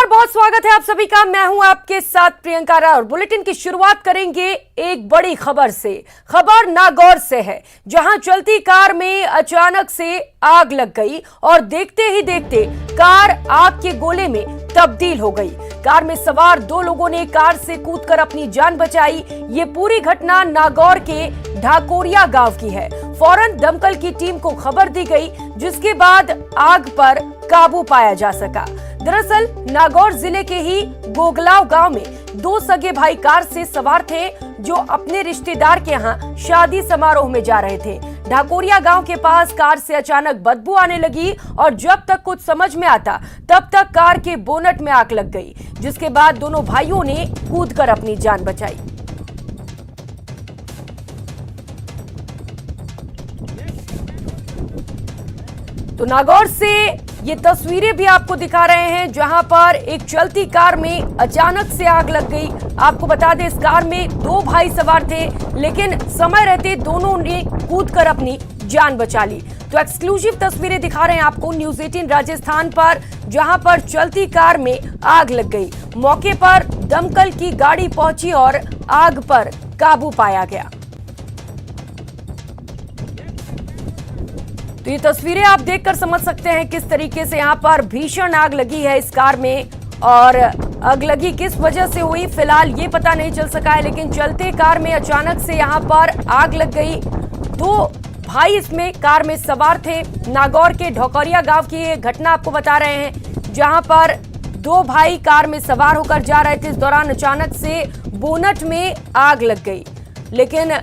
नमस्कार, बहुत स्वागत है आप सभी का। मैं हूं आपके साथ प्रियंका राय और बुलेटिन की शुरुआत करेंगे एक बड़ी खबर से। खबर नागौर से है, जहां चलती कार में अचानक से आग लग गई और देखते ही देखते कार आग के गोले में तब्दील हो गई। कार में सवार दो लोगों ने कार से कूदकर अपनी जान बचाई। ये पूरी घटना नागौर के ढाकोरिया गांव की है। फौरन दमकल की टीम को खबर दी गई, जिसके बाद आग पर काबू पाया जा सका। दरअसल नागौर जिले के ही गोगलाव गांव में दो सगे भाई कार से सवार थे, जो अपने रिश्तेदार के यहाँ शादी समारोह में जा रहे थे। ढाकोरिया गांव के पास कार से अचानक बदबू आने लगी और जब तक कुछ समझ में आता तब तक कार के बोनट में आग लग गई, जिसके बाद दोनों भाइयों ने कूदकर अपनी जान बचाई। तो नागौर से ये तस्वीरें भी आपको दिखा रहे हैं, जहां पर एक चलती कार में अचानक से आग लग गई। आपको बता दें, इस कार में दो भाई सवार थे, लेकिन समय रहते दोनों ने कूदकर अपनी जान बचा ली। तो एक्सक्लूसिव तस्वीरें दिखा रहे हैं आपको न्यूज़ 18 राजस्थान पर, जहां पर चलती कार में आग लग गई। मौके पर दमकल की गाड़ी पहुंची और आग पर काबू पाया गया। तो ये तस्वीरें आप देखकर समझ सकते हैं किस तरीके से यहाँ पर भीषण आग लगी है इस कार में, और आग लगी किस वजह से हुई फिलहाल ये पता नहीं चल सका है, लेकिन चलते कार में अचानक से यहाँ पर आग लग गई। दो भाई इसमें कार में सवार थे। नागौर के ढकोरिया गांव की ये घटना आपको बता रहे हैं, जहां पर दो भाई कार में सवार होकर जा रहे थे। इस दौरान अचानक से बोनट में आग लग गई, लेकिन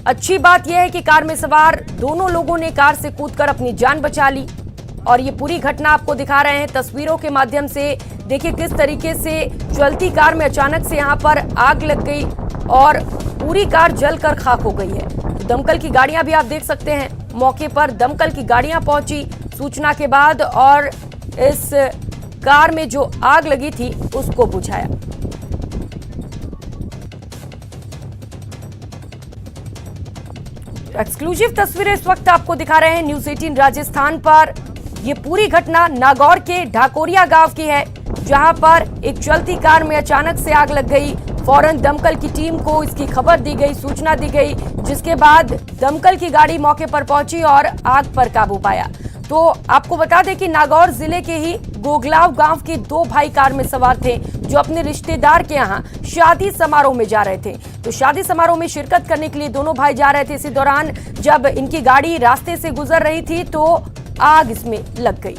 अच्छी बात यह है कि कार में सवार दोनों लोगों ने कार से कूदकर अपनी जान बचा ली। और ये पूरी घटना आपको दिखा रहे हैं तस्वीरों के माध्यम से। देखिए किस तरीके से चलती कार में अचानक से यहाँ पर आग लग गई और पूरी कार जलकर खाक हो गई है। दमकल की गाड़ियां भी आप देख सकते हैं, मौके पर दमकल की गाड़ियां पहुंची सूचना के बाद और इस कार में जो आग लगी थी उसको बुझाया। एक्सक्लूसिव तस्वीरें इस वक्त आपको दिखा रहे हैं न्यूज़ 18 राजस्थान पर। यह पूरी घटना नागौर के ढाकोरिया गांव की है, जहां पर एक चलती कार में अचानक से आग लग गई। फौरन दमकल की टीम को इसकी खबर दी गई, सूचना दी गई, जिसके बाद दमकल की गाड़ी मौके पर पहुंची और आग पर काबू पाया। तो आपको बता दें कि नागौर जिले के ही गोगलाव गांव के दो भाई कार में सवार थे, जो अपने रिश्तेदार के यहाँ शादी समारोह में जा रहे थे। तो शादी समारोह में शिरकत करने के लिए दोनों भाई जा रहे थे। इसी दौरान जब इनकी गाड़ी रास्ते से गुजर रही थी तो आग इसमें लग गई।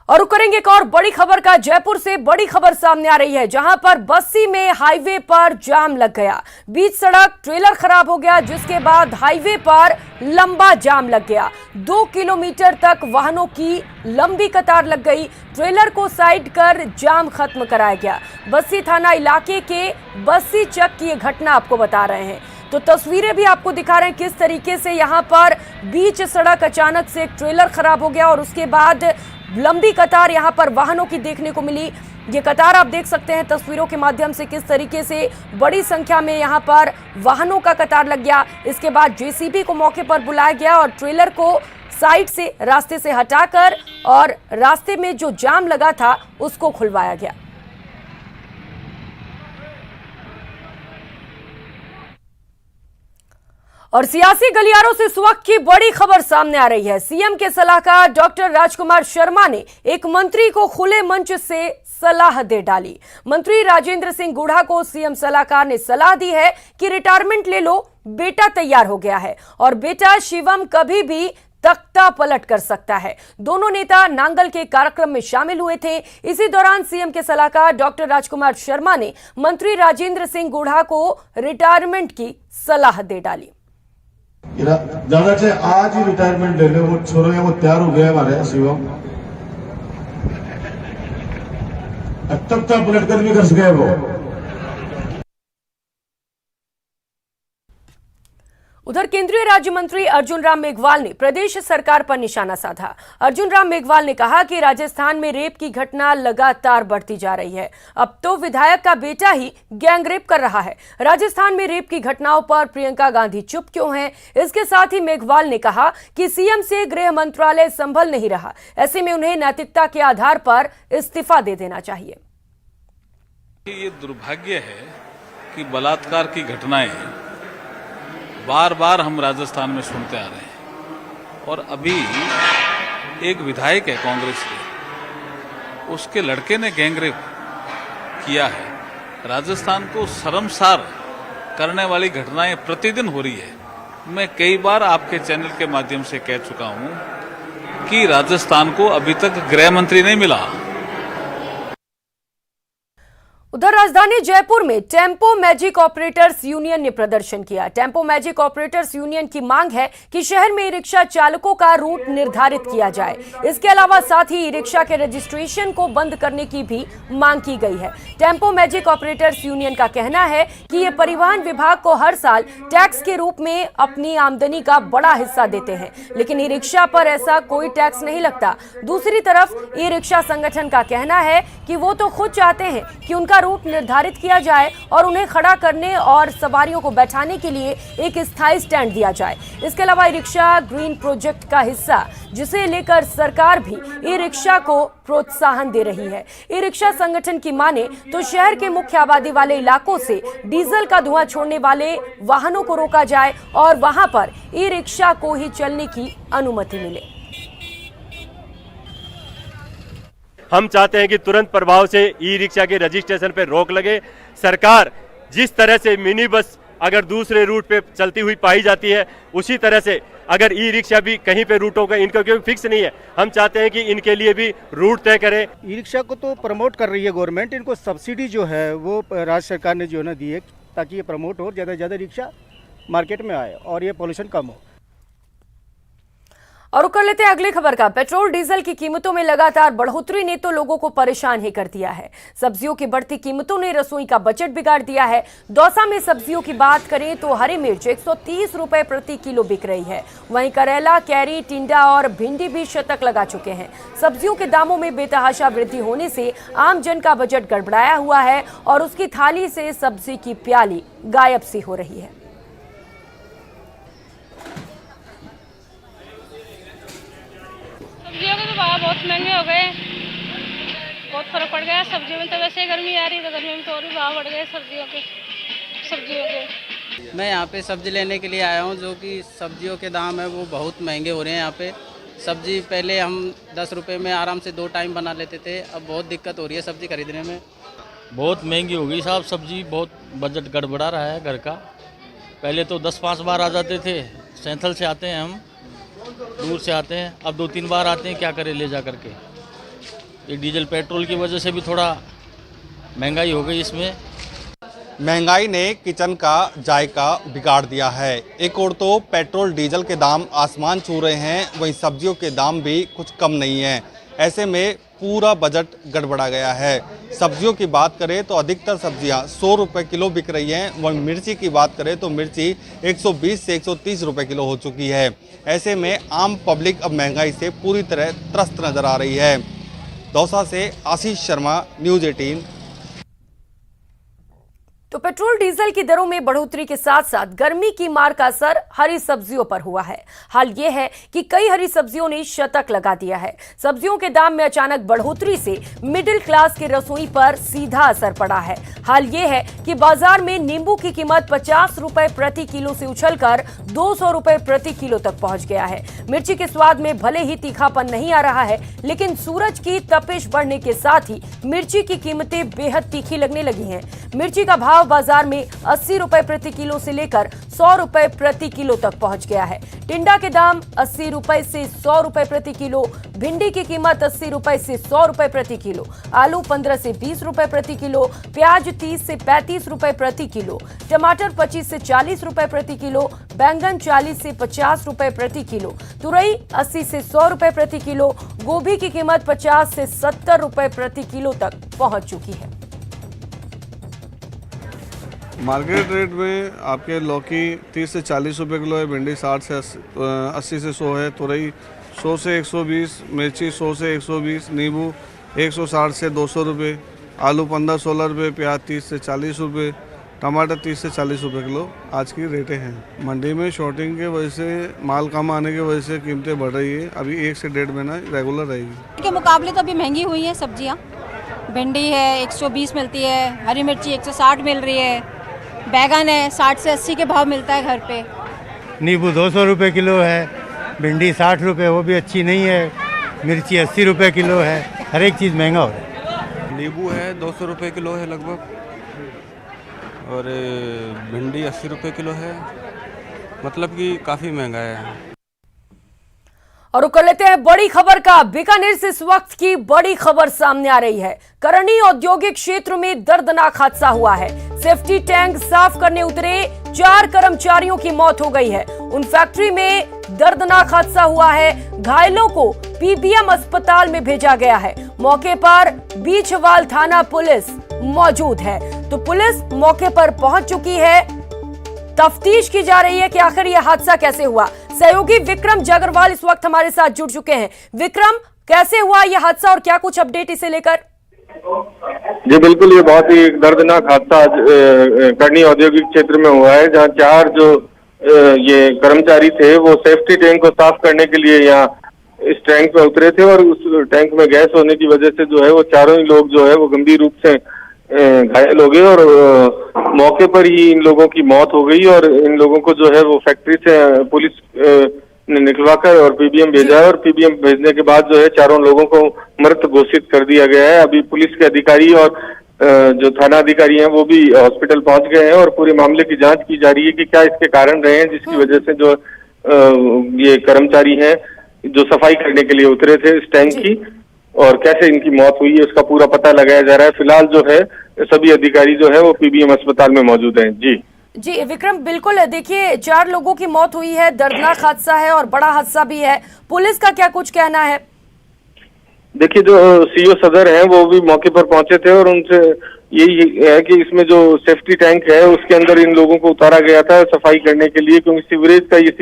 और करेंगे एक और बड़ी खबर का। जयपुर से बड़ी खबर सामने आ रही है, जहां पर बस्सी में हाईवे पर जाम लग गया। बीच सड़क ट्रेलर खराब हो गया, जिसके बाद हाईवे पर लंबा जाम लग गया। 2 किलोमीटर तक वाहनों की लंबी कतार लग गई। ट्रेलर को साइड कर जाम खत्म कराया गया। बस्सी थाना इलाके के बस्सी चक की ये घटना आपको बता रहे हैं। तो तस्वीरें भी आपको दिखा रहे हैं किस तरीके से यहाँ पर बीच सड़क अचानक से एक ट्रेलर खराब हो गया और उसके बाद लंबी कतार यहाँ पर वाहनों की देखने को मिली। ये कतार आप देख सकते हैं तस्वीरों के माध्यम से किस तरीके से बड़ी संख्या में यहाँ पर वाहनों का कतार लग गया। इसके बाद जेसीबी को मौके पर बुलाया गया और ट्रेलर को साइड से रास्ते से हटाकर और रास्ते में जो जाम लगा था उसको खुलवाया गया। और सियासी गलियारों से इस वक्त की बड़ी खबर सामने आ रही है। सीएम के सलाहकार डॉक्टर राजकुमार शर्मा ने एक मंत्री को खुले मंच से सलाह दे डाली। मंत्री राजेंद्र सिंह गुढ़ा को सीएम सलाहकार ने सलाह दी है कि रिटायरमेंट ले लो, बेटा तैयार हो गया है और बेटा शिवम कभी भी तख्ता पलट कर सकता है। दोनों नेता नांगल के कार्यक्रम में शामिल हुए थे। इसी दौरान सीएम के सलाहकार डॉक्टर राजकुमार शर्मा ने मंत्री राजेंद्र सिंह गुढ़ा को रिटायरमेंट की सलाह दे डाली। ज्यादा से आज ही रिटायरमेंट ले ले, वो छोरो है वो तैयार हो गया हमारे शिवम, तख्ता पलट कर भी कर सके वो। उधर केंद्रीय राज्य मंत्री अर्जुन राम मेघवाल ने प्रदेश सरकार पर निशाना साधा। अर्जुन राम मेघवाल ने कहा कि राजस्थान में रेप की घटना लगातार बढ़ती जा रही है। अब तो विधायक का बेटा ही गैंगरेप कर रहा है। राजस्थान में रेप की घटनाओं पर प्रियंका गांधी चुप क्यों हैं? इसके साथ ही मेघवाल ने कहा कि सीएम से गृह मंत्रालय संभल नहीं रहा, ऐसे में उन्हें नैतिकता के आधार पर इस्तीफा दे देना चाहिए। ये दुर्भाग्य है कि बलात्कार की घटनाएं बार बार हम राजस्थान में सुनते आ रहे हैं और अभी एक विधायक है कांग्रेस के, उसके लड़के ने गैंगरेप किया है। राजस्थान को शर्मसार करने वाली घटनाएं प्रतिदिन हो रही है। मैं कई बार आपके चैनल के माध्यम से कह चुका हूं कि राजस्थान को अभी तक गृह मंत्री नहीं मिला। उधर राजधानी जयपुर में टेम्पो मैजिक ऑपरेटर्स यूनियन ने प्रदर्शन किया। टेम्पो मैजिक ऑपरेटर्स यूनियन की मांग है कि शहर में ई रिक्शा चालकों का रूट निर्धारित किया जाए। इसके अलावा साथ ही ई रिक्शा के रजिस्ट्रेशन को बंद करने की भी मांग की गई है। टेम्पो मैजिक ऑपरेटर्स यूनियन का कहना है कि ये परिवहन विभाग को हर साल टैक्स के रूप में अपनी आमदनी का बड़ा हिस्सा देते हैं, लेकिन ई रिक्शा पर ऐसा कोई टैक्स नहीं लगता। दूसरी तरफ ई रिक्शा संगठन का कहना है कि वो तो खुद चाहते हैं कि उनका रूट निर्धारित किया जाए और उन्हें खड़ा करने और सवारियों को बैठाने के लिए एक स्थायी स्टैंड दिया जाए। इसके अलावा ई रिक्शा ग्रीन प्रोजेक्ट का हिस्सा, जिसे लेकर सरकार भी ई रिक्शा को प्रोत्साहन दे रही है। ई रिक्शा संगठन की माने तो शहर के मुख्य आबादी वाले इलाकों से डीजल का धुआं छोड़ने वाले वाहनों को रोका जाए और वहां पर ई रिक्शा को ही चलने की अनुमति मिले। हम चाहते हैं कि तुरंत प्रभाव से ई रिक्शा के रजिस्ट्रेशन पर रोक लगे। सरकार जिस तरह से मिनी बस अगर दूसरे रूट पे चलती हुई पाई जाती है, उसी तरह से अगर ई रिक्शा भी कहीं पे रूटों का इनका क्योंकि फिक्स नहीं है, हम चाहते हैं कि इनके लिए भी रूट तय करें। ई रिक्शा को तो प्रमोट कर रही है गवर्नमेंट, इनको सब्सिडी जो है वो राज्य सरकार ने जो है ना दी है ताकि ये प्रमोट हो, ज़्यादा से ज़्यादा रिक्शा मार्केट में आए और ये पोल्यूशन कम हो। और कर लेते हैं अगली खबर का। पेट्रोल डीजल की कीमतों में लगातार बढ़ोतरी ने तो लोगों को परेशान ही कर दिया है। सब्जियों की बढ़ती कीमतों ने रसोई का बजट बिगाड़ दिया है। दौसा में सब्जियों की बात करें तो हरी मिर्च 130 रुपए प्रति किलो बिक रही है। वहीं करेला, कैरी, टिंडा और भिंडी भी शतक लगा चुके हैं। सब्जियों के दामों में बेतहाशा वृद्धि होने से आम जन का बजट गड़बड़ाया हुआ है और उसकी थाली से सब्जी की प्याली गायब सी हो रही है। सब्जियों के तो भाव बहुत महंगे हो गए, बहुत फर्क पड़ गया। सब्जियों में तो वैसे गर्मी आ रही है, तो गर्मी में तो और भी भाव बढ़ गए सब्जियों के। मैं यहाँ पे सब्जी लेने के लिए आया हूँ, जो कि सब्जियों के दाम है वो बहुत महंगे हो रहे हैं। यहाँ पे सब्जी पहले हम 10 रुपये में आराम से 2 टाइम बना लेते थे, अब बहुत दिक्कत हो रही है सब्जी खरीदने में। बहुत महंगी हो गई साहब सब्जी, बहुत बजट गड़बड़ा रहा है घर का। पहले तो 10-5 बार आ जाते थे, सैंथल से आते हैं हम, दूर से आते हैं, अब 2-3 बार आते हैं, क्या करें ले जा करके। ये डीजल पेट्रोल की वजह से भी थोड़ा महंगाई हो गई। इसमें महंगाई ने किचन का जायका बिगाड़ दिया है। एक और तो पेट्रोल डीजल के दाम आसमान छू रहे हैं, वहीं सब्जियों के दाम भी कुछ कम नहीं है। ऐसे में पूरा बजट गड़बड़ा गया है। सब्जियों की बात करें तो अधिकतर सब्जियां 100 रुपये किलो बिक रही हैं। वहीं मिर्ची की बात करें तो मिर्ची 120 से 130 रुपये किलो हो चुकी है। ऐसे में आम पब्लिक अब महंगाई से पूरी तरह त्रस्त नजर आ रही है। दौसा से आशीष शर्मा, न्यूज़ 18। तो पेट्रोल डीजल की दरों में बढ़ोतरी के साथ साथ गर्मी की मार का असर हरी सब्जियों पर हुआ है। हाल ये है कि कई हरी सब्जियों ने शतक लगा दिया है। सब्जियों के दाम में अचानक बढ़ोतरी से मिडिल क्लास की रसोई पर सीधा असर पड़ा है। हाल ये है कि बाजार में नींबू की कीमत 50 रुपए प्रति किलो से उछलकर 200 रुपए प्रति किलो तक पहुंच गया है। मिर्ची के स्वाद में भले ही तीखापन नहीं आ रहा है, लेकिन सूरज की तपिश बढ़ने के साथ ही मिर्ची की कीमतें बेहद तीखी लगने लगी हैं। मिर्ची का भाव बाजार में 80 रुपए प्रति किलो से लेकर 100 रुपए प्रति किलो तक पहुंच गया है। टिंडा के दाम 80 रुपए से 100 रुपए प्रति किलो, भिंडी की कीमत 80 रुपए से 100 रुपए प्रति किलो, आलू 15 से 20 रुपए प्रति किलो, प्याज 30 से 35 रुपए प्रति किलो, टमाटर 25 से 40 रुपए प्रति किलो, बैंगन 40 से 50 रुपए प्रति किलो, तुरई 80 से 100 रुपए प्रति किलो, गोभी की कीमत 50 से 70 रुपए प्रति किलो तक पहुंच चुकी है। मार्केट रेट में आपके लौकी 30 से 40 रुपए किलो है, भिंडी 60 से 80 से 100 है, तुरई 100 से 120, मिर्ची 100 से 120, नींबू 160 से 200 रुपये, आलू 15-16 रुपये, प्याज 30 से 40 रुपये, टमाटर 30 से 40 रुपये किलो आज की रेटें हैं। मंडी में शॉर्टिंग के वजह से, माल कम आने की वजह से कीमतें बढ़ रही है। अभी 1 से 1.5 महीना रेगुलर रहेगी। के मुकाबले तो अभी महंगी हुई है सब्जियां। भिंडी है 120 मिलती है, हरी मिर्ची 160 मिल रही है, बैगन है 60 से 80 के भाव मिलता है घर पे। नींबू 200 रुपये किलो है, भिंडी 60 रुपये, वो भी अच्छी नहीं है, मिर्ची 80 रुपये किलो है, हर एक चीज़ महंगा हो रहा है। नींबू है 200 रुपये किलो है लगभग, और भिंडी 80 रुपये किलो है, मतलब कि काफ़ी महंगा है। और कर लेते हैं बड़ी खबर का। बीकानेर से इस वक्त की बड़ी खबर सामने आ रही है। करनी औद्योगिक क्षेत्र में दर्दनाक हादसा हुआ है। सेफ्टी टैंक साफ करने उतरे 4 कर्मचारियों की मौत हो गई है। उन फैक्ट्री में दर्दनाक हादसा हुआ है। घायलों को पीबीएम अस्पताल में भेजा गया है। मौके पर बीछवाल थाना पुलिस मौजूद है। तो पुलिस मौके पर पहुंच चुकी है। तफ्तीश की जा रही है कि आखिर यह हादसा कैसे हुआ। सहयोगी विक्रम जागरवाल इस वक्त हमारे साथ जुड़ चुके हैं। विक्रम, कैसे हुआ यह हादसा और क्या कुछ अपडेट इसे लेकर? जी बिल्कुल, ये बहुत ही दर्दनाक हादसा करनी औद्योगिक क्षेत्र में हुआ है, जहां 4 जो ये कर्मचारी थे वो सेफ्टी टैंक को साफ करने के लिए यहाँ इस टैंक पे उतरे थे, और उस टैंक में गैस होने की वजह से जो है वो चारों ही लोग जो है वो गंभीर रूप से घायल हो गए, और मौके पर ही इन लोगों की मौत हो गई। और इन लोगों को जो है वो फैक्ट्री से पुलिस ने निकलवाकर और पीबीएम भेजा है, और पीबीएम भेजने के बाद जो है चारों लोगों को मृत घोषित कर दिया गया है। अभी पुलिस के अधिकारी और जो थाना अधिकारी हैं वो भी हॉस्पिटल पहुंच गए हैं, और पूरे मामले की जांच की जा रही है कि क्या इसके कारण रहे हैं जिसकी वजह से जो ये कर्मचारी हैं जो सफाई करने के लिए उतरे थे इस टैंक की, और कैसे इनकी मौत हुई है उसका पूरा पता लगाया जा रहा है। फिलहाल जो है सभी अधिकारी जो है वो पीबीएम अस्पताल में मौजूद हैं। जी विक्रम, बिल्कुल देखिए 4 लोगों की मौत हुई है, दर्दनाक हादसा है और बड़ा हादसा भी है। पुलिस का क्या कुछ कहना है? देखिए, जो सीओ सदर हैं वो भी मौके पर पहुंचे थे, और उनसे यही है कि इसमें जो सेफ्टी टैंक है उसके अंदर इन लोगों को उतारा गया था सफाई करने के लिए, क्योंकि सीवरेज का ये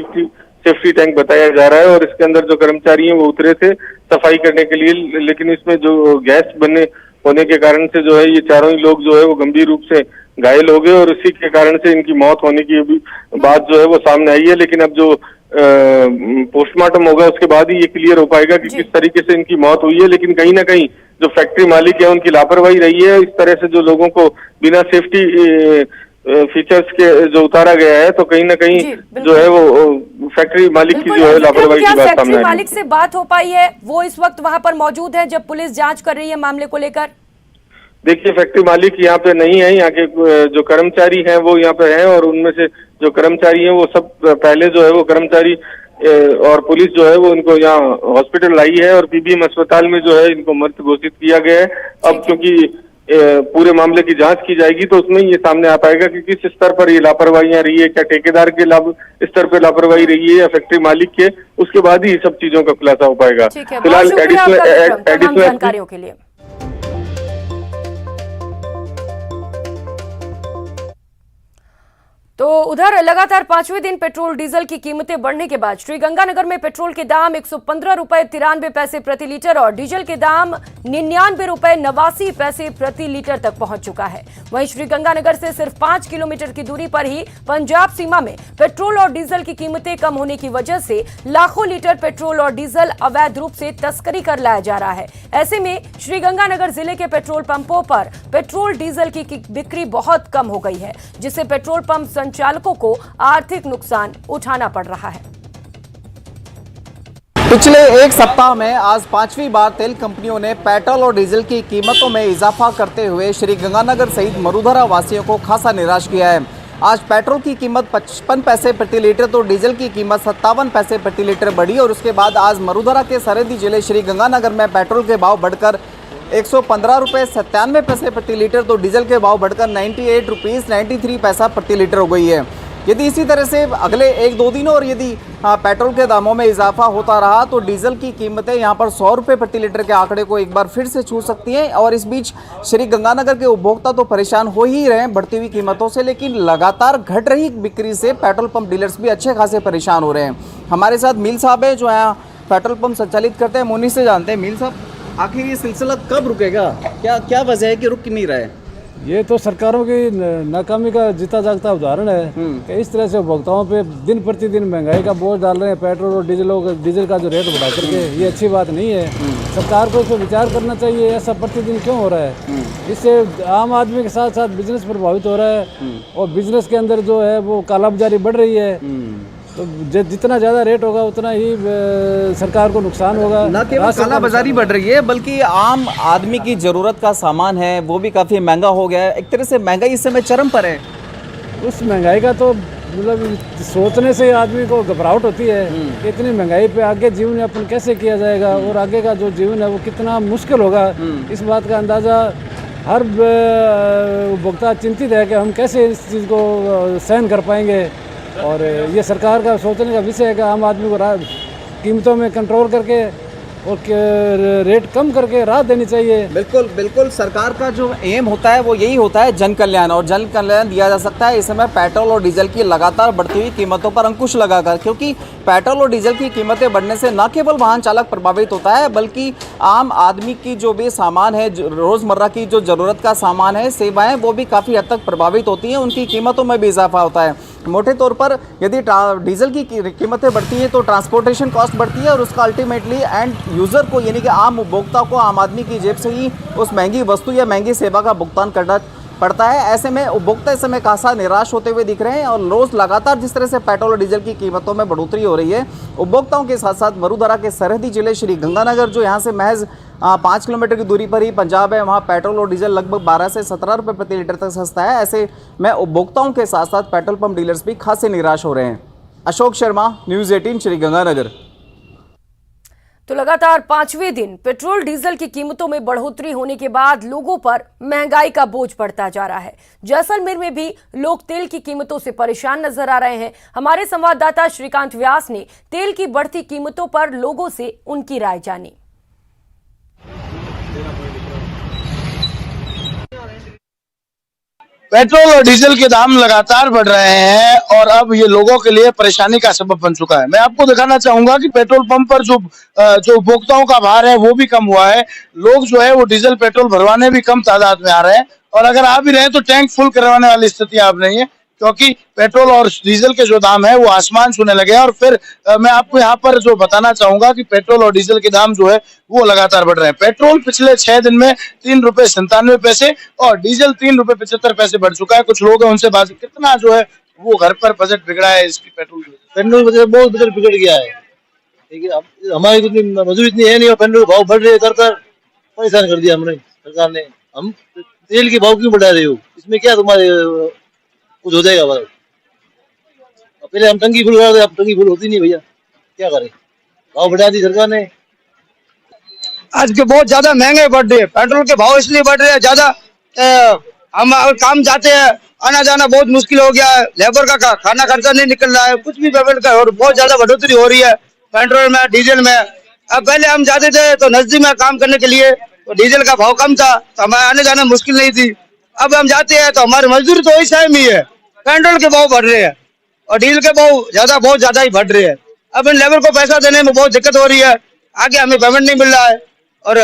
सेफ्टी टैंक बताया जा रहा है, और इसके अंदर जो कर्मचारी हैं वो उतरे थे सफाई करने के लिए। लेकिन इसमें जो गैस होने के कारण से जो है ये चारों ही लोग जो है वो गंभीर रूप से घायल हो गए, और इसी के कारण से इनकी मौत होने की भी बात जो है वो सामने आई है। लेकिन अब जो पोस्टमार्टम होगा उसके बाद ही ये क्लियर हो पाएगा कि किस तरीके से इनकी मौत हुई है। लेकिन कहीं ना कहीं जो फैक्ट्री मालिक है उनकी लापरवाही रही है। इस तरह से जो लोगों को बिना सेफ्टी फीचर्स के जो उतारा गया है, तो कहीं ना कहीं जो है वो फैक्ट्री मालिक की जो है लापरवाही की बात सामने आई है। मालिक से बात हो पाई है? वो इस वक्त वहां पर मौजूद है जब पुलिस जांच कर रही है मामले को लेकर। देखिए, फैक्ट्री मालिक यहाँ पे नहीं है, यहाँ के जो कर्मचारी हैं वो यहाँ पे हैं, और उनमें से जो कर्मचारी हैं वो सब पहले जो है वो कर्मचारी और पुलिस जो है वो इनको यहाँ हॉस्पिटल लाई है, और पीबीएम अस्पताल में जो है इनको मृत घोषित किया गया है। अब क्योंकि पूरे मामले की जांच की जाएगी तो उसमें ये सामने आ पाएगा कि किस स्तर पर ये लापरवाहियां रही है, क्या ठेकेदार के स्तर पर लापरवाही रही है या फैक्ट्री मालिक के, उसके बाद ही सब चीजों का खुलासा हो पाएगा। फिलहाल एडिशनल जानकारियों के लिए तो उधर लगातार 5वें दिन पेट्रोल डीजल की कीमतें बढ़ने के बाद श्रीगंगानगर में पेट्रोल के दाम 115 रुपए 93 पैसे प्रति लीटर और डीजल के दाम 99 रुपए 89 पैसे प्रति लीटर तक पहुंच चुका है। वहीं श्रीगंगानगर से सिर्फ 5 किलोमीटर की दूरी पर ही पंजाब सीमा में पेट्रोल और डीजल की कीमतें कम होने की वजह से लाखों लीटर पेट्रोल और डीजल अवैध रूप से तस्करी कर लाया जा रहा है। ऐसे में श्रीगंगानगर जिले के पेट्रोल पंपों पर पेट्रोल डीजल की बिक्री बहुत कम हो गई है, जिससे पेट्रोल पंप संचालकों को आर्थिक नुकसान उठाना पड़ रहा है। पिछले एक सप्ताह में आज 5वीं बार तेल कंपनियों ने पेट्रोल और डीजल की कीमतों में इजाफा करते हुए श्रीगंगानगर सहित मरुधरा वासियों को खासा निराश किया है। आज पेट्रोल की कीमत 55 पैसे प्रति लीटर तो डीजल की कीमत 57 पैसे प्रति लीटर बढ़ी, और उसके बाद आज मरुधरा के सरहदी जिले श्रीगंगानगर में पेट्रोल के भाव बढ़कर 115 रुपये 97 पैसे प्रति लीटर तो डीजल के भाव बढ़कर 98 रुपीज़ 93 पैसा प्रति लीटर हो गई है। यदि इसी तरह से अगले 1-2 दिनों और यदि पेट्रोल के दामों में इजाफा होता रहा तो डीजल की कीमतें यहाँ पर 100 रुपये प्रति लीटर के आंकड़े को एक बार फिर से छू सकती हैं। और इस बीच श्री गंगानगर के उपभोक्ता तो परेशान हो ही रहे हैं बढ़ती हुई कीमतों से, लेकिन लगातार घट रही बिक्री से पेट्रोल पंप डीलर्स भी अच्छे खासे परेशान हो रहे हैं। हमारे साथ मील साहब है जो यहाँ पेट्रोल पंप संचालित करते हैं, मुन्नी से जानते हैं। मील साहब, आखिर ये सिलसिला कब रुकेगा? क्या वजह है कि रुक नहीं रहा है? ये तो सरकारों की नाकामी का जीता जागता उदाहरण है कि इस तरह से उपभोक्ताओं पे दिन प्रतिदिन महंगाई का बोझ डाल रहे हैं। पेट्रोल और डीजल का जो रेट बढ़ा करके, ये अच्छी बात नहीं है। सरकार को इस पर विचार करना चाहिए, ऐसा प्रतिदिन क्यों हो रहा है। इससे आम आदमी के साथ साथ बिजनेस प्रभावित हो रहा है और बिजनेस के अंदर जो है वो कालाबाजारी बढ़ रही है। तो जितना ज़्यादा रेट होगा उतना ही सरकार को नुकसान होगा। न केवल कालाबाजारी बढ़ रही है बल्कि आम आदमी की ज़रूरत का सामान है वो भी काफ़ी महंगा हो गया है। एक तरह से महंगाई इस समय चरम पर है। उस महंगाई का तो मतलब सोचने से आदमी को घबराहट होती है कि इतनी महंगाई पे आगे जीवन यापन कैसे किया जाएगा और आगे का जो जीवन है वो कितना मुश्किल होगा। इस बात का अंदाज़ा हर उपभोक्ता चिंतित है कि हम कैसे इस चीज़ को सहन कर पाएंगे। और ये सरकार का सोचने का विषय है कि आम आदमी को कीमतों में कंट्रोल करके और रेट कम करके राहत देनी चाहिए। बिल्कुल बिल्कुल, सरकार का जो एम होता है वो यही होता है जन कल्याण, और जन कल्याण दिया जा सकता है इस समय पेट्रोल और डीजल की लगातार बढ़ती हुई कीमतों पर अंकुश लगाकर। क्योंकि पेट्रोल और डीजल की कीमतें बढ़ने से न केवल वाहन चालक प्रभावित होता है बल्कि आम आदमी की जो भी सामान है, रोज़मर्रा की जो ज़रूरत का सामान है, सेवाएं, वो भी काफ़ी हद तक प्रभावित होती हैं। उनकी कीमतों में भी इजाफा होता है। मोटे तौर पर यदि डीजल की कीमतें बढ़ती हैं तो ट्रांसपोर्टेशन कॉस्ट बढ़ती है और उसका अल्टीमेटली एंड यूज़र को, यानी कि आम उपभोक्ता को, आम आदमी की जेब से ही उस महंगी वस्तु या महंगी सेवा का भुगतान करना पड़ता है। ऐसे में उपभोक्ता इस समय खासा निराश होते हुए दिख रहे हैं और रोज़ लगातार जिस तरह से पेट्रोल और डीजल की कीमतों में बढ़ोतरी हो रही है, उपभोक्ताओं के साथ साथ वडोदरा के सरहदी जिले श्री गंगानगर, जो यहाँ से महज 5 किलोमीटर की दूरी पर ही पंजाब है, वहाँ पेट्रोल और डीजल लगभग 12 से 17 रुपये प्रति लीटर तक सस्ता है। ऐसे में उपभोक्ताओं के साथ साथ पेट्रोल पंप डीलर्स भी खासे निराश हो रहे हैं। अशोक शर्मा, न्यूज़ 18, श्री गंगानगर। तो लगातार 5वें दिन पेट्रोल डीजल की कीमतों में बढ़ोतरी होने के बाद लोगों पर महंगाई का बोझ बढ़ता जा रहा है। जैसलमेर में भी लोग तेल की कीमतों से परेशान नजर आ रहे हैं। हमारे संवाददाता श्रीकांत व्यास ने तेल की बढ़ती कीमतों पर लोगों से उनकी राय जानी। पेट्रोल और डीजल के दाम लगातार बढ़ रहे हैं और अब ये लोगों के लिए परेशानी का सबब बन चुका है। मैं आपको दिखाना चाहूंगा कि पेट्रोल पंप पर जो उपभोक्ताओं का भार है वो भी कम हुआ है। लोग जो है वो डीजल पेट्रोल भरवाने भी कम तादाद में आ रहे हैं और अगर आ भी रहे हैं तो टैंक फुल करवाने वाली स्थिति अब नहीं है, क्योंकि पेट्रोल और डीजल के जो दाम है वो आसमान छूने लगे हैं। और फिर मैं आपको यहाँ पर जो बताना चाहूंगा कि पेट्रोल और डीजल के दाम जो है वो लगातार बढ़ रहे हैं। पेट्रोल पिछले 6 दिन में 3 रुपए 97 पैसे और डीजल 3 रुपए 75 पैसे बढ़ चुका है। कुछ लोग हैं उनसे बात, कितना जो है वो घर पर बजट बिगड़ा है इसकी पेट्रोल बहुत बजट बिगड़ गया है। ठीक है, हमारी मजदूरी इतनी है नहीं और पेट्रोल भाव बढ़ रहे कर परेशान कर दिया हमने, सरकार ने। हम तेल के भाव क्यों बढ़ा रहे हो, इसमें क्या तुम्हारे कुछ हो जाएगा? पहले हम टंकी फुल करा रहे, अब टंकी फुल होती नहीं भैया, क्या करें, भाव बढ़ा दी सरकार ने। आज के बहुत ज्यादा महंगे बढ़ रहे हैं। पेट्रोल के भाव इसलिए बढ़ रहे हैं ज्यादा, हम अगर काम जाते हैं आना जाना बहुत मुश्किल हो गया है। लेबर का खाना खर्चा नहीं निकल रहा है, कुछ भी पेट्रोल का, और बहुत ज्यादा बढ़ोतरी हो रही है पेट्रोल में, डीजल में। अब पहले हम जाते थे तो नजदीक में काम करने के लिए तो डीजल का भाव कम था तो हमें आने जाना मुश्किल नहीं थी। अब हम जाते हैं तो हमारी मजदूरी तो वही सेम ही है। पेट्रोल के भाव बढ़ रहे हैं और डीजल के भाव बहुत ज्यादा ही बढ़ रहे हैं। अब इन लेबर को पैसा देने में बहुत दिक्कत हो रही है, आगे हमें पेमेंट नहीं मिल रहा है और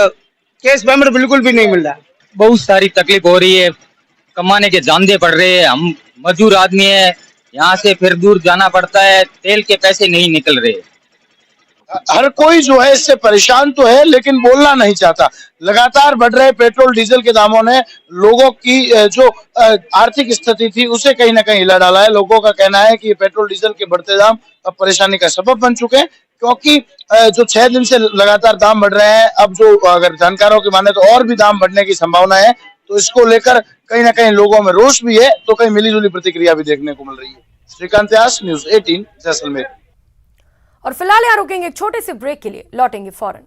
कैश पेमेंट बिल्कुल भी नहीं मिल रहा है। बहुत सारी तकलीफ हो रही है, कमाने के जांदे पड़ रहे हैं। हम मजदूर आदमी है, यहाँ से फिर दूर जाना पड़ता है, तेल के पैसे नहीं निकल रहे। हर कोई जो है इससे परेशान तो है लेकिन बोलना नहीं चाहता। लगातार बढ़ रहे पेट्रोल डीजल के दामों ने लोगों की जो आर्थिक स्थिति थी उसे कहीं ना कहीं हिला डाला है। लोगों का कहना है कि ये पेट्रोल डीजल के बढ़ते दाम अब परेशानी का सबब बन चुके हैं, क्योंकि जो 6 दिन से लगातार दाम बढ़ रहे हैं, अब जो अगर जानकारों की माने तो और भी दाम बढ़ने की संभावना है। तो इसको लेकर कहीं ना कहीं लोगों में रोष भी है तो कहीं मिलीजुली प्रतिक्रिया भी देखने को मिल रही है। श्रीकांत व्यास, न्यूज़ 18, जैसलमेर। और फिलहाल यहाँ रुकेंगे एक छोटे से ब्रेक के लिए, लौटेंगे फौरन।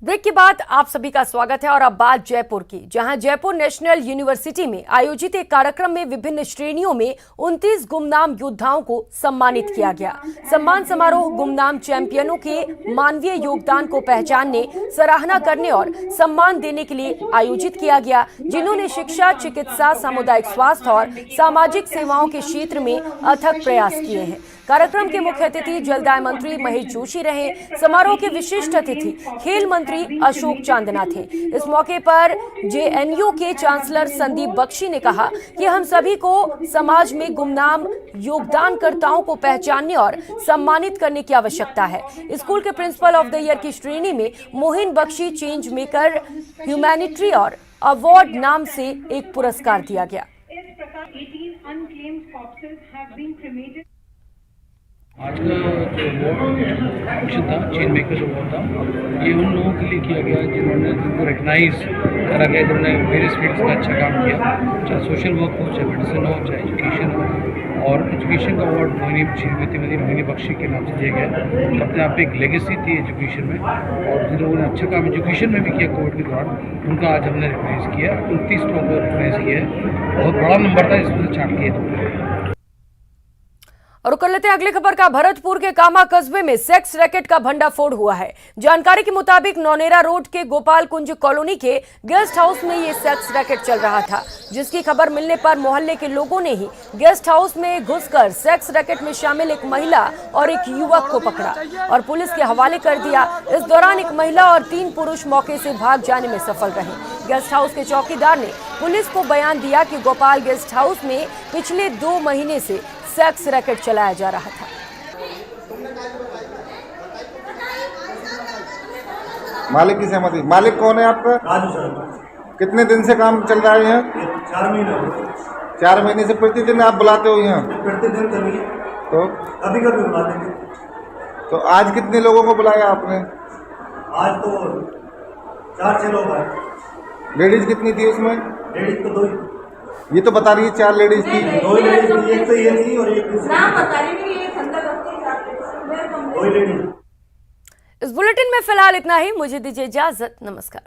ब्रेक के बाद आप सभी का स्वागत है और अब बात जयपुर की, जहां जयपुर नेशनल यूनिवर्सिटी में आयोजित एक कार्यक्रम में विभिन्न श्रेणियों में 29 गुमनाम योद्धाओं को सम्मानित किया गया। सम्मान समारोह गुमनाम चैंपियनों के मानवीय योगदान को पहचानने, सराहना करने और सम्मान देने के लिए आयोजित किया गया, जिन्होंने शिक्षा, चिकित्सा, सामुदायिक स्वास्थ्य और सामाजिक सेवाओं के क्षेत्र में अथक प्रयास किए हैं। कार्यक्रम के मुख्य अतिथि जलदाय मंत्री महेश जोशी रहे। समारोह के विशिष्ट अतिथि खेल मंत्री अशोक चांदना थे। इस मौके पर जेएनयू के चांसलर संदीप बख्शी ने कहा कि हम सभी को समाज में गुमनाम योगदानकर्ताओं को पहचानने और सम्मानित करने की आवश्यकता है। स्कूल के प्रिंसिपल ऑफ द ईयर की श्रेणी में Mohin Bakshi change maker humanity और अवार्ड नाम से एक पुरस्कार दिया गया। आज का जो फंक्शन था, चेंज मेकर्स अवार्ड था, ये उन लोगों के लिए किया गया जिनको रिकग्नाइज करा गया, जिन्होंने वेरियस फील्ड्स में अच्छा काम किया, चाहे सोशल वर्क हो, चाहे मेडिसिन हो, चाहे एजुकेशन हो। और एजुकेशन का अवार्ड मोहिनी बख्शी के नाम से दिया गया। तो अपने आप एक लेगेसी थी एजुकेशन में, और जिन लोगों ने अच्छा काम एजुकेशन में भी किया कोविड के दौरान, उनका आज हमने रिकग्नाइज किया। 29 लोगों को रिकग्नाइज किया है, बहुत बड़ा नंबर था, इसमें से छाट किए। और कर लेते हैं अगली खबर का। भरतपुर के कामा कस्बे में सेक्स रैकेट का भंडाफोड़ हुआ है। जानकारी के मुताबिक नौनेरा रोड के गोपाल कुंज कॉलोनी के गेस्ट हाउस में ये सेक्स रैकेट चल रहा था, जिसकी खबर मिलने पर मोहल्ले के लोगों ने ही गेस्ट हाउस में घुसकर सेक्स रैकेट में शामिल एक महिला और एक युवक को पकड़ा और पुलिस के हवाले कर दिया। इस दौरान एक महिला और 3 पुरुष मौके से भाग जाने में सफल रहे। गेस्ट हाउस के चौकीदार ने पुलिस को बयान दिया कि गोपाल गेस्ट हाउस में पिछले 2 महीने से सेक्स रैकेट चलाया जा रहा था। मालिक की सहमति। मालिक कौन है आपका? राजू सर। कितने दिन से काम चल रहा है यहाँ? 4 महीने। 4 महीने से प्रतिदिन आप बुलाते हो यहाँ? प्रतिदिन कभी तो कभी कभी बुला देंगे। तो आज कितने लोगों को बुलाया आपने? आज तो 4-6 लोग आए। लेडीज कितनी थी उसमें? लेडीज तो 2 ही। ये तो बता रही है 4 लेडीज थी। 2 लेडीज थी, एक तो ये थी और एक दूसरी। नाम बता रही थी, ये संदर्भ रखती है। 2 लेडीज। इस बुलेटिन में फिलहाल इतना ही। मुझे दीजिए इजाजत। नमस्कार।